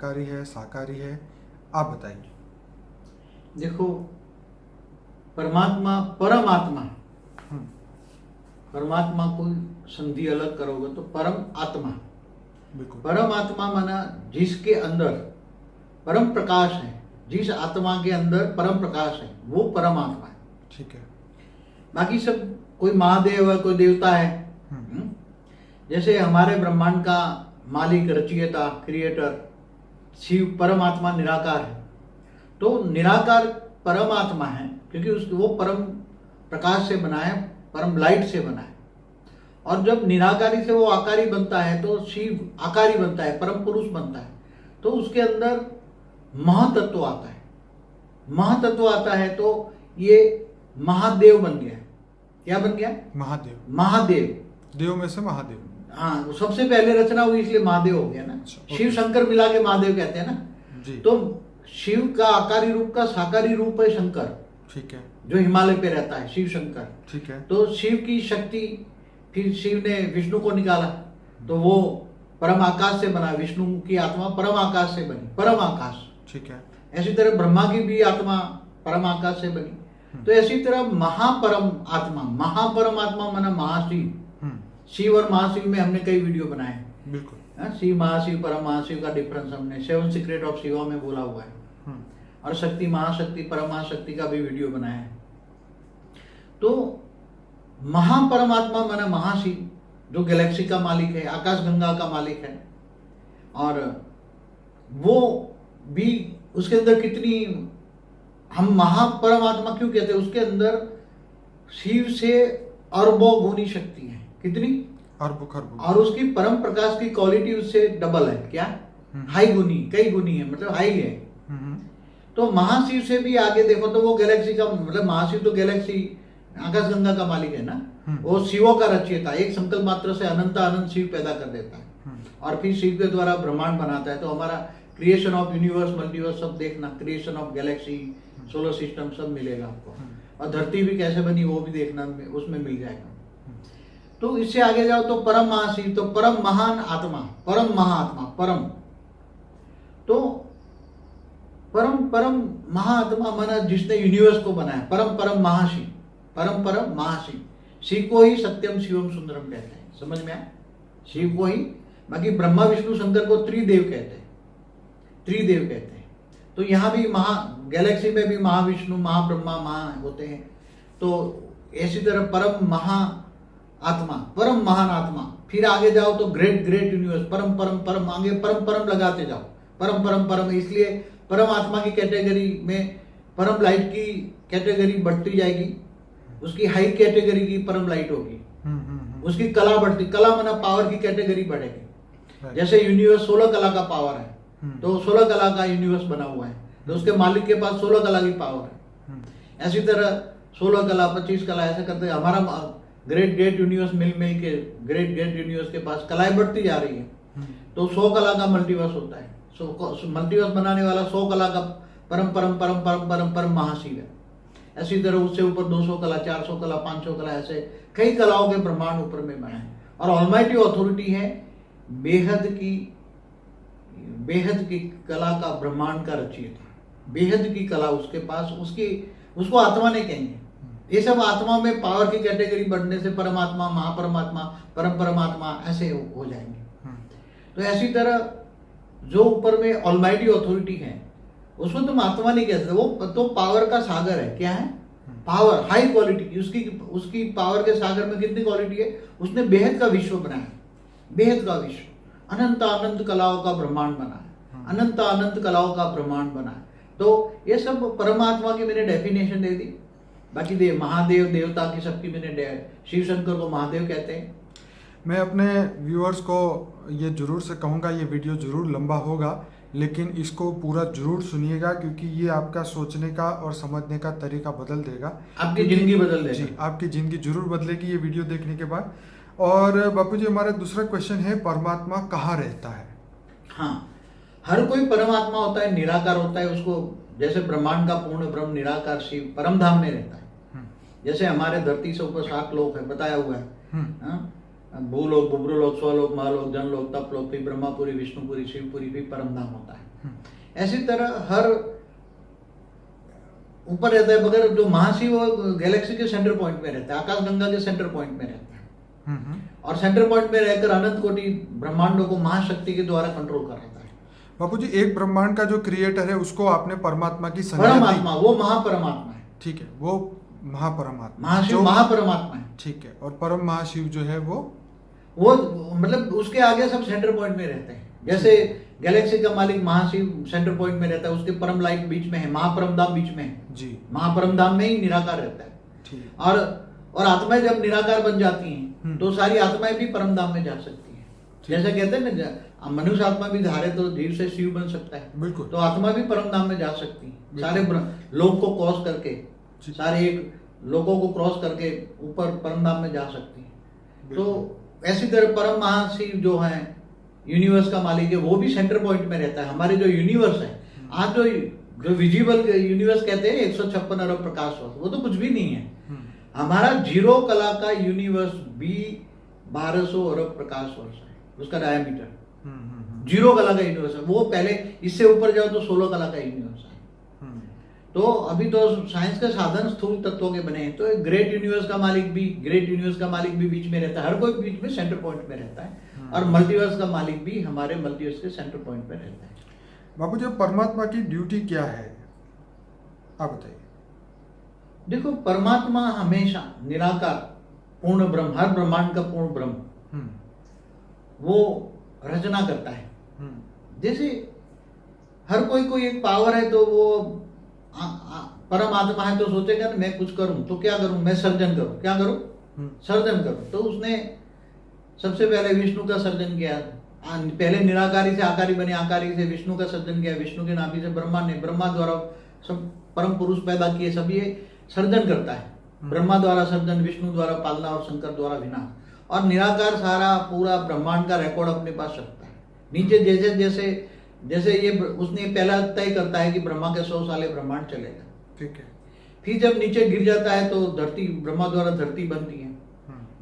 निराकारी है, साकारी है, आप बताइए। देखो, परमात्मा परमात्मा, हम्म, परमात्मा को संधि अलग करोगे तो परम आत्मा, बिल्कुल। परम आत्मा माना जिसके अंदर परम प्रकाश है, जिस आत्मा के अंदर परम प्रकाश है वो परमात्मा है। ठीक है। बाकी सब कोई महादेव है, कोई देवता है। हम्म, जैसे हमारे ब्रह्मांड का मालिक, रचयिता, क्रिएटर शिव परमात्मा निराकार है। तो निराकार परमात्मा है क्योंकि वो परम प्रकाश से बना है, परम लाइट से बना है। और जब निराकारी से वो आकारी बनता है तो शिव आकारी बनता है, परम पुरुष बनता है। तो उसके अंदर महातत्व आता है। महातत्व आता है तो ये महादेव बन गया। क्या बन गया? महादेव। महादेव, देव में से महादेव। हाँ, वो सबसे पहले रचना हुई इसलिए महादेव हो गया ना। अच्छा, शिव शंकर मिला के महादेव कहते हैं ना। जी। तो शिव का आकारी रूप का साकारी रूप है शंकर, ठीक है। जो हिमालय पे रहता है, शिव शंकर। ठीक है। तो शिव की शक्ति, फिर शिव ने विष्णु को निकाला तो वो परम आकाश से बना। विष्णु की आत्मा परम आकाश से बनी, परम आकाश। ठीक है। ऐसी तरह ब्रह्मा की भी आत्मा परम आकाश से बनी। तो ऐसी तरह महापरम आत्मा, महापरम आत्मा माना महाशिव। शिव और महाशिव में हमने कई वीडियो बनाए हैं। बिल्कुल। शिव महाशिव परम महाशिव का डिफरेंस हमने 7 सीक्रेट ऑफ शिवा में बोला हुआ है। और शक्ति महाशक्ति परम महाशक्ति का भी वीडियो बनाया है। तो महापरमात्मा माना महाशिव, जो गैलेक्सी का मालिक है, आकाश गंगा का मालिक है। और वो भी उसके अंदर कितनी, हम महापरमात्मा क्यों कहते हैं? उसके अंदर शिव से अरबों गुनी शक्ति है। कितनी? अरबों खरबों। और उसकी परम प्रकाश की क्वालिटी उससे डबल है। क्या? हाई गुनी, कई गुनी है, मतलब हाई है। तो महाशिव से भी आगे देखो तो वो गैलेक्सी का, मतलब महाशिव तो गैलेक्सी आकाश गंगा का मालिक है ना। वो शिवों का रचयिता, एक संकल्प मात्र से अनंत अनंत शिव पैदा कर देता है और फिर शिव के द्वारा ब्रह्मांड बनाता है। तो हमारा क्रिएशन ऑफ यूनिवर्स, मल्टीवर्स सब देखना, creation of Galaxy, solar system सब मिलेगा आपको। और धरती भी कैसे बनी वो भी देखना, उसमें मिल जाएगा। तो इससे आगे जाओ तो परम महाशिव, तो परम महान आत्मा, परम महाआत्मा, परम। तो परम महाआत्मा माना जिसने यूनिवर्स को बनाया, परम महाशिव, परम महाशिव। शिव को ही सत्यम शिवम सुंदरम कहते हैं। समझ में आया? शिव को ही। बाकी ब्रह्मा विष्णु शंकर को त्रिदेव कहते हैं, त्रिदेव कहते हैं। तो यहाँ भी गैलेक्सी में भी महाविष्णु, महाब्रह्मा, महा होते हैं। तो ऐसी तरह परम महा आत्मा, परम महान आत्मा। फिर आगे जाओ तो ग्रेट यूनिवर्स, परम आगे परम लगाते जाओ, परम। इसलिए परम आत्मा की कैटेगरी में परम लाइट की कैटेगरी बढ़ती जाएगी। उसकी हाई कैटेगरी की परम लाइट होगी। उसकी कला बढ़ती, कला माना पावर की कैटेगरी बढ़ेगी। जैसे यूनिवर्स 16 कला का पावर है, तो 16 कला का यूनिवर्स बना हुआ है, तो उसके मालिक के पास 16 कला की पावर है। ऐसी तरह 16 कला, 25 कला, ऐसे करते हमारा ग्रेट यूनिवर्स मिल के ग्रेट यूनिवर्स के पास कलाएं बढ़ती जा रही है। तो 100 कला का मल्टीवर्स होता है। मल्टीवर्स बनाने वाला 100 कला का परम महाशिव है। ऐसी तरह उससे ऊपर 200 कला, 400 कला, 500 कला, ऐसे कई कलाओं के ब्रह्मांड ऊपर में बना है। और ऑलमाइटी अथॉरिटी है बेहद की कला का ब्रह्मांड का रचयिता, बेहद की कला उसके पास, उसको आत्मा नहीं कहेंगे। ये सब आत्मा में पावर की कैटेगरी बढ़ने से परमात्मा, महापरमात्मा, परमात्मा ऐसे हो जाएंगे। तो ऐसी तरह जो ऊपर में ऑलमाइटी अथॉरिटी है उसमें तुम आत्मा नहीं कह सकते, वो तो पावर का सागर है। क्या है? पावर, हाई क्वालिटी की। उसकी पावर के सागर में कितनी क्वालिटी है? उसने बेहद का विश्व बनाया, बेहद का विश्व, अनंत कलाओं का ब्रह्मांड बना है, अनंत कलाओं का ब्रह्मांड बना है। तो ये सब परमात्मा की मैंने डेफिनेशन दे दी। बाकी महादेव देवता की सबकी मैंने, शिव शंकर को महादेव कहते हैं। मैं अपने व्यूअर्स को ये जरूर से कहूँगा, ये वीडियो जरूर लंबा होगा, लेकिन इसको पूरा जरूर सुनिएगा, क्योंकि ये आपका सोचने का और समझने का तरीका बदल देगा, आपकी जिंदगी बदल देगा। जी, आपकी जिंदगी जरूर बदलेगी ये वीडियो देखने के बाद। और बापू जी, हमारा दूसरा क्वेश्चन है, परमात्मा कहाँ रहता है? हाँ, हर कोई परमात्मा होता है, निराकार होता है। उसको जैसे ब्रह्मांड का पूर्ण ब्रह्म निराकार शिव परम धाम में रहता है। जैसे हमारे धरती से ऊपर 7 लोक है, बताया हुआ है। भूलोक, बुब्रुलोक, स्वलोक, महालोक, जनलोक, तपलोक, फिर ब्रह्मापुरी, विष्णुपुरी, शिवपुरी, फिर परम धाम होता है। ऐसी तरह हर ऊपर रहता है, मगर जो महाशिव वो गैलेक्सी के सेंटर पॉइंट में रहता है, आकाशगंगा के सेंटर पॉइंट में रहता है, और सेंटर पॉइंट में रहकर अनंत कोटि ब्रह्मांडों को महाशक्ति के द्वारा कंट्रोल कर रहा है। बापूजी, एक ब्रह्मांड का जो क्रिएटर है उसको आपने परमात्मा की संज्ञा दी। परमात्मा, वो महापरमात्मा है। ठीक है, वो महापरमात्मा, महाशिव जो महापरमात्मा है। ठीक है, और परम महाशिव जो है वो मतलब उसके आगे सब सेंटर पॉइंट में रहते हैं। जैसे गैलेक्सी का मालिक महाशिव सेंटर पॉइंट में रहता है, उसके परम लाइट बीच में है, महापरम धाम बीच में है जी, महापरम धाम में ही निराकार रहता है। ठीक, और आत्माएं जब निराकार बन जाती हैं तो सारी आत्माएं भी परम धाम में जा सकती हैं। जैसे कहते हैं ना, मनुष्य आत्मा भी धारे तो धीरे से शिव बन सकता है, बिल्कुल। तो आत्मा भी परम धाम में जा सकती है। सारे लोक को क्रॉस करके, सारे एक लोगों को क्रॉस करके ऊपर परम धाम में जा सकती है। तो ऐसी तरह परम महाशिव जो है, यूनिवर्स का मालिक है, वो भी सेंटर पॉइंट में रहता है। हमारे जो यूनिवर्स है, आज जो विजिबल यूनिवर्स कहते हैं 156 अरब प्रकाश वर्ष, वो तो कुछ भी नहीं है। हमारा जीरो कला का यूनिवर्स भी 1200 अरब प्रकाश वर्ष है, उसका डायमीटर। जीरो कला का यूनिवर्स है वो। पहले इससे ऊपर जाओ तो 16 कला का यूनिवर्स है। तो अभी तो साइंस के साधन स्थूल तत्वों के बने हैं। तो ग्रेट यूनिवर्स का मालिक भी बीच में रहता है। हर कोई बीच में सेंटर पॉइंट में रहता है, और मल्टीवर्स का मालिक भी हमारे मल्टीवर्स के सेंटर पॉइंट में रहता है। बापू जी, परमात्मा की ड्यूटी क्या है, आप बताइए। देखो, परमात्मा हमेशा निराकार पूर्ण ब्रह्म, हर ब्रह्मांड का पूर्ण ब्रह्म, वो रचना करता है। जैसे हर कोई एक पावर है, तो वो परमात्मा है, तो सोचेगा ना मैं कुछ करूं तो क्या करूं, मैं सर्जन करूं, क्या करूं, सर्जन करूं। तो उसने सबसे पहले विष्णु का सर्जन किया। पहले निराकारी से आकारी बने, आकारी से विष्णु का सर्जन किया, विष्णु के नाभि से ब्रह्मा ने, ब्रह्मा द्वारा सब परम पुरुष पैदा किए। सब ये सर्जन करता है। ब्रह्मा द्वारा सर्जन, विष्णु द्वारा पालना और शंकर द्वारा विनाश। और निराकार सारा पूरा ब्रह्मांड का रिकॉर्ड अपने पास रखता है। नीचे जैसे जैसे ये उसने पहला तय करता है कि ब्रह्मा के 100 साल ब्रह्मांड चलेगा। ठीक है। फिर जब नीचे गिर जाता है तो धरती, ब्रह्मा द्वारा धरती बनती है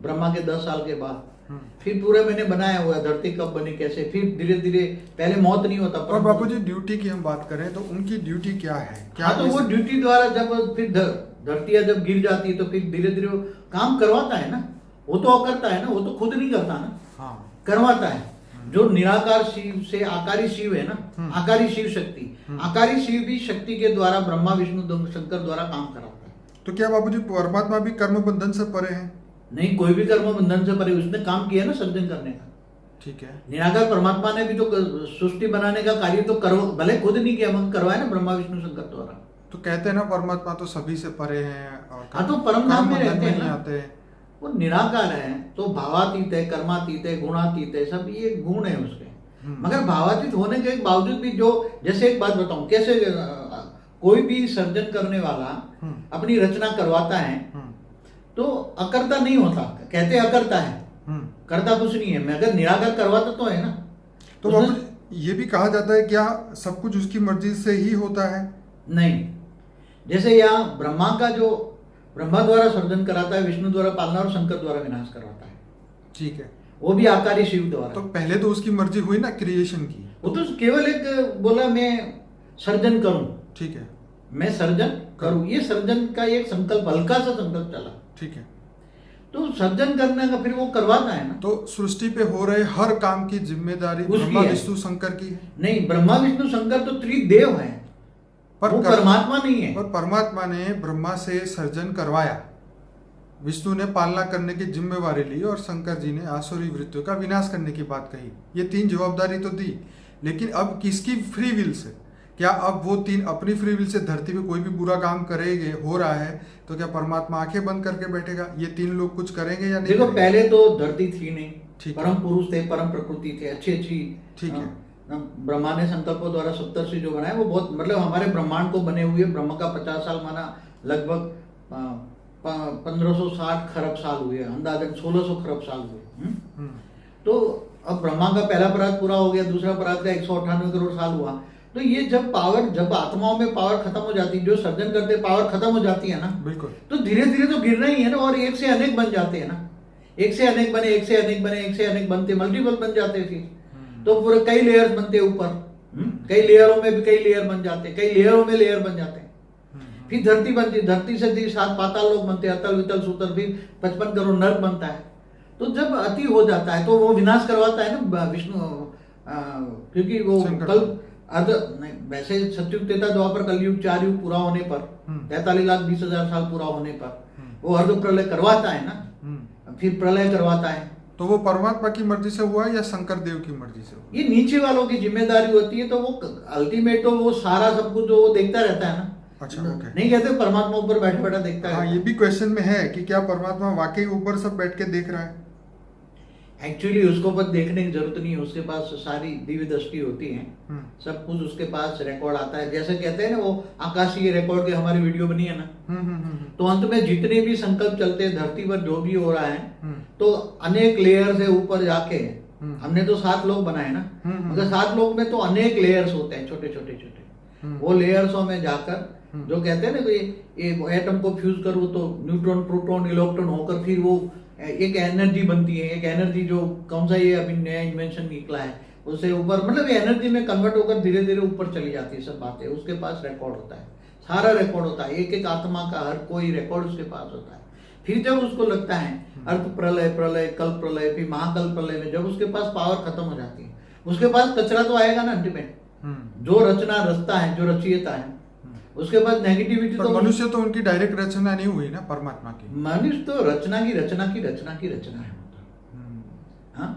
ब्रह्मा के 10 साल के बाद। फिर पूरे मैंने बनाया हुआ है धरती कब बनी, कैसे। फिर धीरे धीरे, पहले मौत नहीं होता। और बापू जी, ड्यूटी की हम बात करें तो उनकी ड्यूटी क्या है? क्या तो वो ड्यूटी द्वारा जब फिर धरतियां जब गिर जाती है तो फिर धीरे धीरे काम करवाता है ना। वो तो करता है ना, वो तो खुद नहीं करता ना। हाँ, करवाता है। जो निराकार शिव से आकारी शिव है ना, आकारी शिव शक्ति, आकारी शिव भी शक्ति के द्वारा ब्रह्मा विष्णु शंकर द्वारा काम कराता है। तो क्या बापू जी, परमात्मा भी कर्म बंधन से परे हैं? नहीं, कोई भी कर्म बंधन से परे। उसने काम किया ना सर्जन करने का। ठीक है। निराकार परमात्मा ने भी तो सृष्टि बनाने का कार्य तो भले खुद नहीं किया, मगर करवाया ना ब्रह्मा विष्णु शंकर द्वारा। तो कहते हैं ना परमात्मा तो सभी से परे हैं और हाँ, तो परम धाम में रहते हैं ना। आते हैं। वो निराकार है, तो भावातीत है, कर्मातीत है, गुणातीत है, सब ये गुण है उसके। मगर भावातीत होने के बावजूद भी जो, जैसे एक बात बताऊं, कैसे कोई भी सर्जन करने वाला अपनी रचना करवाता है तो अकर्ता नहीं होता। कहते अकर्ता है, करता कुछ नहीं है, मगर निराकार करवाता तो है ना। तो बाबू ये भी कहा जाता है क्या सब कुछ उसकी मर्जी से ही होता है? नहीं, जैसे यहाँ ब्रह्मा का जो ब्रह्मा द्वारा सर्जन कराता है, विष्णु द्वारा पालना और शंकर द्वारा विनाश करवाता है। ठीक है। वो भी आकारी शिव द्वारा। तो पहले तो उसकी मर्जी हुई ना क्रिएशन की। वो तो केवल एक बोला मैं सर्जन करूं। ठीक है, मैं सर्जन करूं, ये सर्जन का एक संकल्प, हल्का सा संकल्प चला। ठीक है। तो सर्जन करने का फिर वो करवाता है ना। तो सृष्टि पे हो रहे हर काम की जिम्मेदारी ब्रह्मा विष्णु शंकर की है? नहीं, ब्रह्मा विष्णु शंकर तो त्रिदेव हैं, पर वो परमात्मा नहीं है। पर परमात्मा ने ब्रह्मा से सर्जन करवाया, विष्णु ने पालना करने की जिम्मेवारी ली और शंकर जी ने आसुरी वृत्तियों का विनाश करने की बात कही। ये 3 जवाबदारी तो दी, लेकिन अब किसकी फ्री विल से? क्या अब वो 3 अपनी फ्री विल से धरती पे कोई भी बुरा काम करेंगे, हो रहा है, तो क्या परमात्मा आंखें बंद करके बैठेगा? ये 3 लोग कुछ करेंगे या नहीं? देखो, पहले तो धरती थी नहीं, ठीक, परम पुरुष थे, परम प्रकृति थे, अच्छी। ठीक है। ब्रह्मा ने संकल्पों द्वारा सप्तर्षि जो बनाए वो बहुत, मतलब हमारे ब्रह्मांड को बने हुए ब्रह्मा का 50 साल माना लगभग 1560 खरब साल हुए, अंदाजन 1600 खरब साल हुए। तो अब ब्रह्मा का पहला पराग पूरा हो गया, दूसरा पराग का 198 करोड़ साल हुआ। तो ये जब आत्माओं में पावर खत्म हो जाती है, जो सर्जन करते पावर खत्म हो जाती है ना, बिल्कुल, तो धीरे धीरे तो गिरना ही है ना। और एक से अनेक बन जाते हैं ना, एक से अनेक बने, एक से अनेक बने, एक से अनेक बनते, मल्टीपल बन जाते फिर तो पूरे कई लेयर्स बनते ऊपर। कई लेयरों में भी कई लेयर बन जाते हैं, कई लेयरों में लेयर बन जाते हैं। फिर धरती बनती है, धरती से फिर 7 पाताल लोक बनते हैं, अतल वितल सुतल, फिर 55 करोड़ नर्क बनता है। तो जब अति हो जाता है तो वो विनाश करवाता है ना विष्णु, क्योंकि वो संकट। कल अर्ध नहीं, वैसे सतयुग त्रेता द्वापर कलयुग 4 युग पूरा होने पर 43,20,000 साल पूरा होने पर वो अर्ध प्रलय करवाता है ना, फिर प्रलय करवाता है। तो वो परमात्मा की मर्जी से हुआ या शंकर देव की मर्जी से हुआ? ये नीचे वालों की जिम्मेदारी होती है, तो वो अल्टीमेट तो वो सारा सब कुछ वो देखता रहता है ना। अच्छा, ओके। नहीं कहते परमात्मा ऊपर बैठे बैठा देखता हाँ, है। ये भी क्वेश्चन में है कि क्या परमात्मा वाकई ऊपर सब बैठ के देख रहा है? एक्चुअली उसको पर देखने की जरूरत नहीं है, उसके पास सारी दिव्य दृष्टि होती है, सब कुछ उसके पास रिकॉर्ड आता है। जैसे कहते हैं ना वो आकाशीय रिकॉर्ड की हमारी वीडियो बनी है ना, तो अंत में जितने भी संकल्प चलते हैं धरती पर जो भी हो रहा है, तो अनेक लेयर से ऊपर जाके हमने तो 7 लोग बनाए ना, मगर 7 लोग में तो अनेक लेयर्स होते हैं, छोटे छोटे छोटे। वो लेयर्सों में जाकर जो कहते हैं ना कि ये एटम को फ्यूज करो तो न्यूट्रॉन प्रोटॉन इलेक्ट्रॉन होकर फिर वो एक एनर्जी बनती है। एक एनर्जी जो कौन सा ये अभी नया इन्वेंशन निकला है, उससे ऊपर मतलब एनर्जी में कन्वर्ट होकर धीरे धीरे ऊपर चली जाती है सब बातें। उसके पास रिकॉर्ड होता है, सारा रिकॉर्ड होता है, एक एक आत्मा का हर कोई रिकॉर्ड उसके पास होता है। फिर जब उसको लगता है अर्थ प्रलय, प्रलय, कल्प प्रलय, फिर महाकल्प प्रलय में जब उसके पास पावर खत्म हो जाती है, उसके पास कचरा तो आएगा ना अल्टीमेट। जो रचना रचता है, जो रचयिता है, उसके बाद नेगेटिविटी तो मनुष्य तो उनकी डायरेक्ट रचना नहीं हुई ना परमात्मा की। मनुष्य तो रचना की रचना की रचना की रचना है। हाँ,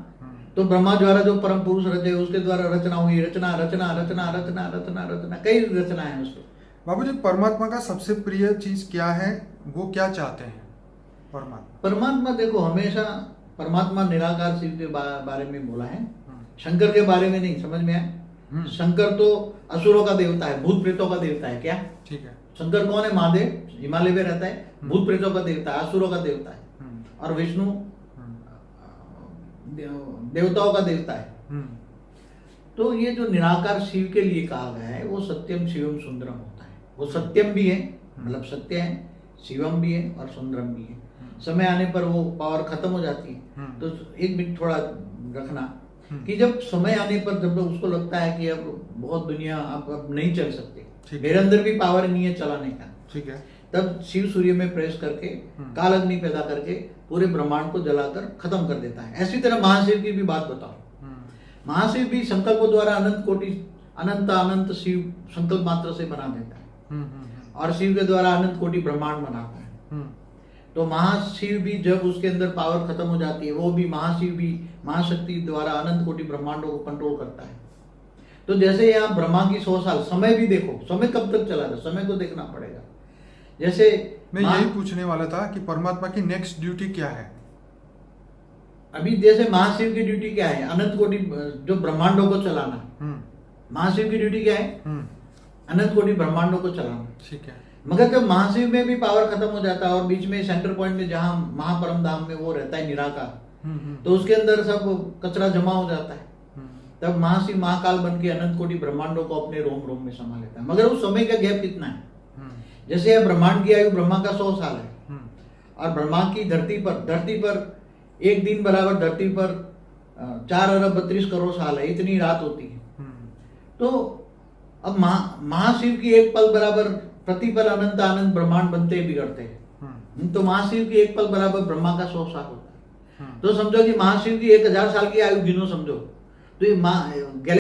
तो ब्रह्मा द्वारा जो परम पुरुष रचे उसके द्वारा रचना हुई, रचना रचना रचना रचना रचना रचना कई रचना है उसको। बाबूजी, परमात्मा का सबसे प्रिय चीज क्या है? वो क्या चाहते हैं परमात्मा? परमात्मा देखो हमेशा परमात्मा निराकार शिव के बारे में बोला है, शंकर के बारे में नहीं। समझ में आया? शंकर तो असुरों का देवता है, भूत प्रेतों का देवता है। क्या? ठीक है। शंकर कौन है? महादेव हिमालय में रहता है, भूत प्रेतों का देवता है, असुरों का देवता है। और विष्णु देवताओं का देवता है। तो ये जो निराकार शिव के लिए कहा गया है वो सत्यम शिवम सुंदरम होता है। वो सत्यम भी है, मतलब सत्य है, शिवम भी है और सुंदरम भी है। समय आने पर वो पावर खत्म हो जाती है। तो एक मिनट थोड़ा रखना कि जब समय आने पर जब उसको लगता है कि अब बहुत दुनिया अब नहीं चल सकती, मेरे अंदर भी पावर नहीं है चलाने का, ठीक है, तब शिव सूर्य में प्रेस करके काल अग्नि पैदा करके पूरे ब्रह्मांड को जलाकर खत्म कर देता है। ऐसी तरह महाशिव की भी बात बताओ। महाशिव भी संकल्पों द्वारा अनंत कोटि अनंत अनंत शिव संकल्प मात्र से बना देता है, और शिव के द्वारा अनंत कोटि ब्रह्मांड बनाता है। तो महाशिव भी जब उसके अंदर पावर खत्म हो जाती है, वो भी महाशिव भी महाशक्ति द्वारा अनंत कोटि ब्रह्मांडों को कंट्रोल करता है। तो जैसे यहाँ ब्रह्मा की 100 साल, समय भी देखो, समय कब तक चला था, समय को देखना पड़ेगा। जैसे मैं यही पूछने वाला था कि परमात्मा की नेक्स्ट ड्यूटी क्या है? अभी जैसे महाशिव की ड्यूटी क्या है? अनंत कोटि जो ब्रह्मांडों को चलाना। महाशिव की ड्यूटी क्या है? अनंत कोटि ब्रह्मांडों को चलाना। ठीक है। मगर जब महाशिव में भी पावर खत्म हो जाता है और बीच में सेंटर पॉइंट में जहां महापरम धाम में वो रहता है निराकार, तो उसके अंदर सब कचरा जमा हो जाता है। तब महाशिव महाकाल बन के अनंत कोटि ब्रह्मांडों को अपने रोम रोम में समा लेता है। मगर उस समय का गैप कितना है? जैसे यह ब्रह्मांड की आयु ब्रह्मा का 100 साल है, और ब्रह्मा की धरती पर एक दिन बराबर धरती पर 4 अरब 32 करोड़ साल है, इतनी रात होती है। तो अब महाशिव की एक पल बराबर प्रतिपल अनंत आनंद ब्रह्मांड बनते बिगड़ते हैं। तो महाशिव की एक पल बराबर ब्रह्मा का 100 साल होता है। तो समझो कि महाशिव की 1000 साल की आयु गिनो, समझो तो ये